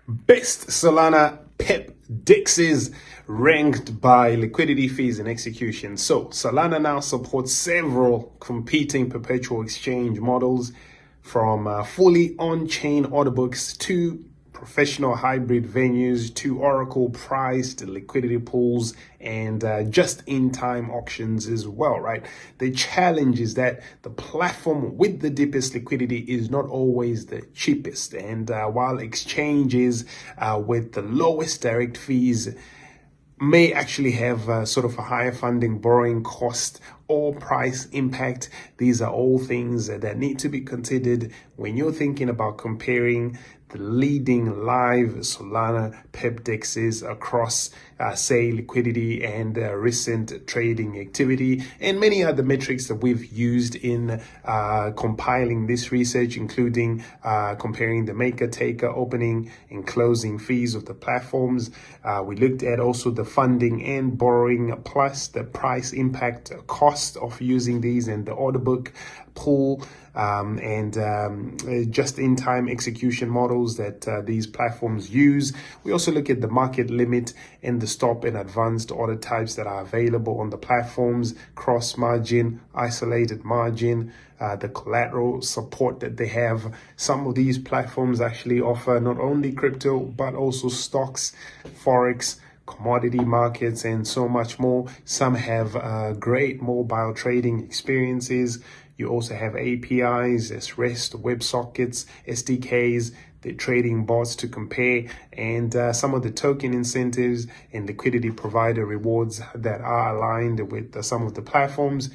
Best Solana Perp DEXs ranked by liquidity, fees, and execution. So Solana now supports several competing perpetual exchange models, from fully on-chain order books to professional hybrid venues to Oracle priced liquidity pools and just-in-time auctions as well, right? The challenge is that the platform with the deepest liquidity is not always the cheapest. And while exchanges with the lowest direct fees may actually have sort of a higher funding borrowing cost or price impact, these are all things that need to be considered when you're thinking about comparing the leading live Solana Perp DEXs across, say, liquidity and recent trading activity, and many other metrics that we've used in compiling this research, including comparing the maker, taker, opening and closing fees of the platforms. We looked at also the funding and borrowing plus the price impact cost of using these and the order book pool and just-in-time execution models that these platforms use. We also look at the market limit and the stop and advanced order types that are available on the platforms, cross margin, isolated margin, the collateral support that they have. Some of these platforms actually offer not only crypto, but also stocks, forex, commodity markets, and so much more. Some have great mobile trading experiences. You also have APIs as REST, WebSockets, SDKs, the trading bots to compare, and some of the token incentives and liquidity provider rewards that are aligned with some of the platforms.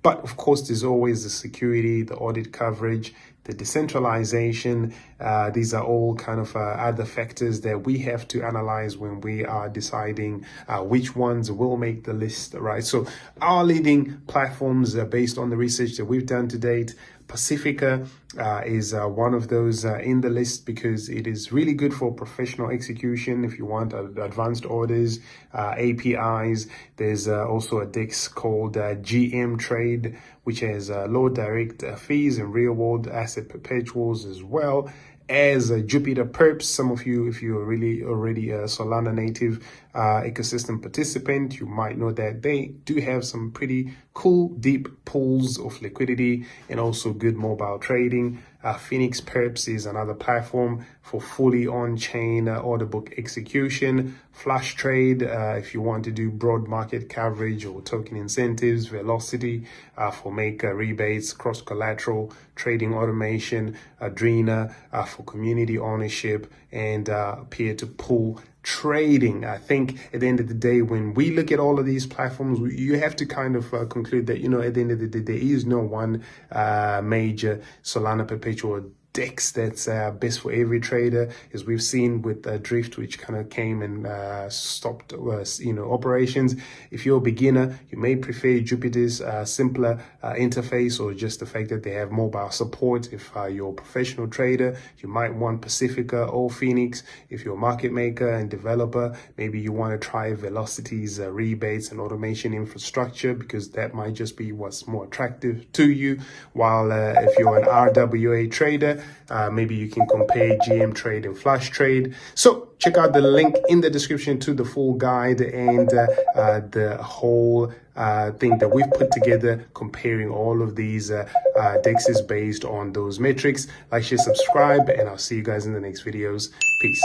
But of course, there's always the security, the audit coverage, the decentralization. These are all kind of other factors that we have to analyze when we are deciding which ones will make the list, right? So our leading platforms based on the research that we've done to date, Pacifica is one of those in the list because it is really good for professional execution if you want advanced orders, APIs. There's also a DEX called GM Trade, which has low direct fees and real world asset perpetuals, as well as Jupiter Perps. Some of you, if you're really already a Solana native ecosystem participant, you might know that they do have some pretty cool deep pools of liquidity and also good mobile trading. Phoenix Perps is another platform for fully on-chain order book execution. Flash Trade, if you want to do broad market coverage or token incentives. Velocity for maker rebates, cross-collateral trading automation. Adrena for community ownership and peer-to-pool trading. I think at the end of the day, when we look at all of these platforms, you have to kind of conclude that, at the end of the day, there is no one major Solana Perpetual DEX that's best for every trader, as we've seen with Drift, which kind of came and stopped operations. If you're a beginner, you may prefer Jupiter's simpler interface, or just the fact that they have mobile support. If you're a professional trader, you might want Pacifica or Phoenix. If you're a market maker and developer, maybe you want to try Velocity's rebates and automation infrastructure, because that might just be what's more attractive to you. While if you're an RWA trader, maybe you can compare GM Trade and Flash Trade. So check out the link in the description to the full guide and the whole thing that we've put together, comparing all of these DEXs based on those metrics. Like, share, subscribe, and I'll see you guys in the next videos. Peace.